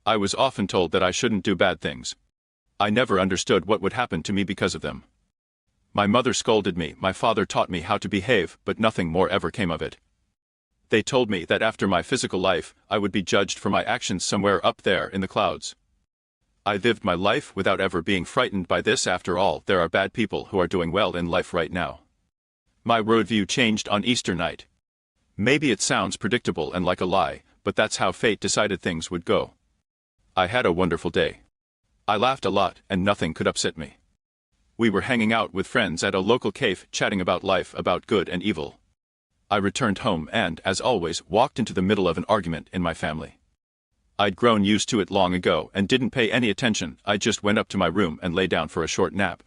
I was often told that I shouldn't do bad things. I never understood what would happen to me because of them. My mother scolded me, my father taught me how to behave, but nothing more ever came of it. They told me that after my physical life, I would be judged for my actions somewhere up there in the clouds. I lived my life without ever being frightened by this. After all, there are bad people who are doing well in life right now. My worldview changed on Easter night. Maybe it sounds predictable and like a lie, but that's how fate decided things would go. I had a wonderful day. I laughed a lot, and nothing could upset me. We were hanging out with friends at a local cafe, chatting about life, about good and evil. I returned home and, as always, walked into the middle of an argument in my family. I'd grown used to it long ago and didn't pay any attention. I just went up to my room and lay down for a short nap.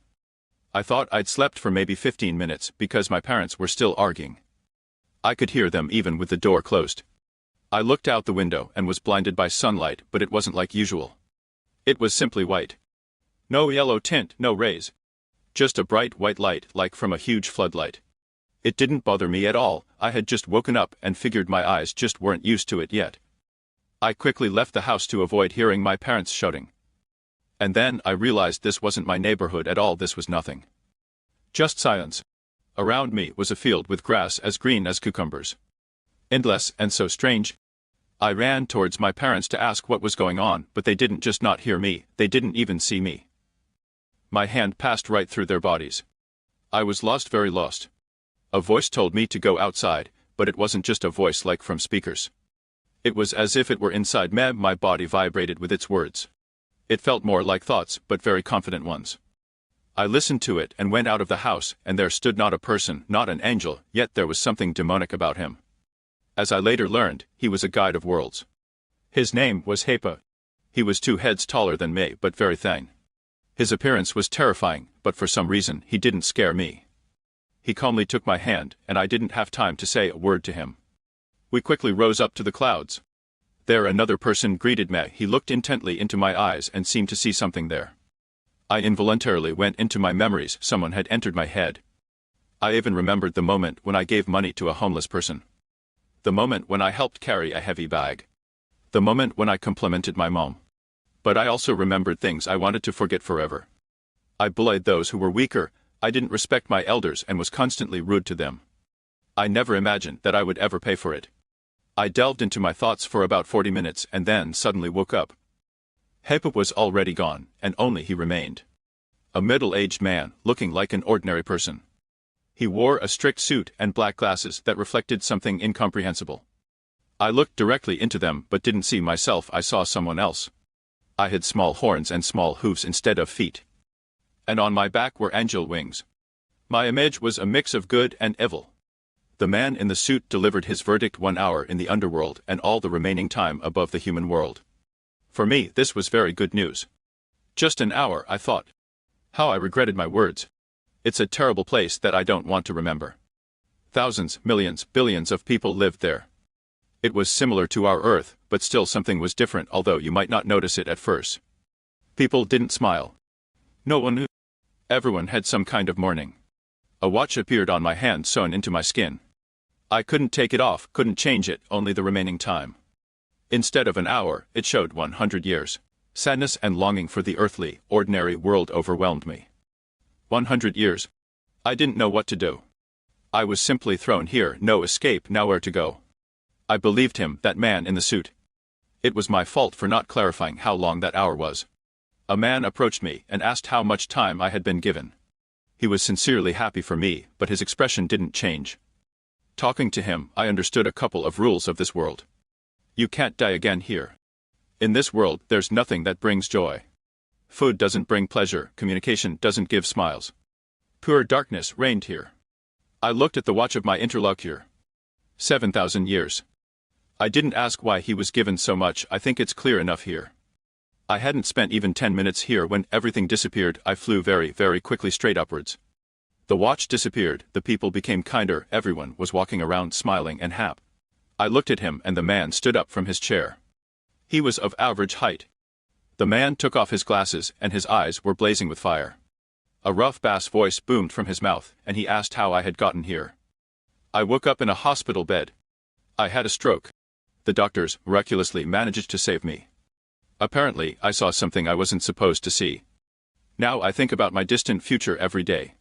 I thought I'd slept for maybe 15 minutes because my parents were still arguing. I could hear them even with the door closed. I looked out the window and was blinded by sunlight, but it wasn't like usual. It was simply white. No yellow tint, no rays. Just a bright white light, like from a huge floodlight. It didn't bother me at all. I had just woken up and figured my eyes just weren't used to it yet. I quickly left the house to avoid hearing my parents shouting. And then I realized this wasn't my neighborhood at all. This was nothing. Just silence. Around me was a field with grass as green as cucumbers. Endless and so strange. I ran towards my parents to ask what was going on, but they didn't just not hear me, they didn't even see me. My hand passed right through their bodies. I was lost, very lost. A voice told me to go outside, but it wasn't just a voice like from speakers. It was as if it were inside me. My body vibrated with its words. It felt more like thoughts, but very confident ones. I listened to it and went out of the house, and there stood not a person, not an angel, yet there was something demonic about him. As I later learned, he was a guide of worlds. His name was Hapa. He was 2 heads taller than me, but very thin. His appearance was terrifying, but for some reason he didn't scare me. He calmly took my hand, and I didn't have time to say a word to him. We quickly rose up to the clouds. There another person greeted me. He looked intently into my eyes and seemed to see something there. I involuntarily went into my memories. Someone had entered my head. I even remembered the moment when I gave money to a homeless person. The moment when I helped carry a heavy bag. The moment when I complimented my mom. But I also remembered things I wanted to forget forever. I bullied those who were weaker, I didn't respect my elders and was constantly rude to them. I never imagined that I would ever pay for it. I delved into my thoughts for about 40 minutes and then suddenly woke up. Hapa was already gone, and only he remained. A middle-aged man, looking like an ordinary person. He wore a strict suit and black glasses that reflected something incomprehensible. I looked directly into them but didn't see myself. I saw someone else. I had small horns and small hooves instead of feet. And on my back were angel wings. My image was a mix of good and evil. The man in the suit delivered his verdict: 1 hour in the underworld and all the remaining time above the human world. For me, this was very good news. Just an hour, I thought. How I regretted my words. It's a terrible place that I don't want to remember. Thousands, millions, billions of people lived there. It was similar to our Earth, but still something was different, although you might not notice it at first. People didn't smile. No one knew. Everyone had some kind of mourning. A watch appeared on my hand, sewn into my skin. I couldn't take it off, couldn't change it, only the remaining time. Instead of an hour, it showed 100 years. Sadness and longing for the earthly, ordinary world overwhelmed me. 100 years. I didn't know what to do. I was simply thrown here, no escape, nowhere to go. I believed him, that man in the suit. It was my fault for not clarifying how long that hour was. A man approached me and asked how much time I had been given. He was sincerely happy for me, but his expression didn't change. Talking to him, I understood a couple of rules of this world. You can't die again here. In this world, there's nothing that brings joy. Food doesn't bring pleasure, communication doesn't give smiles. Pure darkness reigned here. I looked at the watch of my interlocutor. 7,000 years. I didn't ask why he was given so much. I think it's clear enough here. I hadn't spent even 10 minutes here when everything disappeared. I flew very, very quickly straight upwards. The watch disappeared, the people became kinder, everyone was walking around smiling and happy. I looked at him and the man stood up from his chair. He was of average height. The man took off his glasses and his eyes were blazing with fire. A rough bass voice boomed from his mouth and he asked how I had gotten here. I woke up in a hospital bed. I had a stroke. The doctors miraculously managed to save me. Apparently, I saw something I wasn't supposed to see. Now I think about my distant future every day.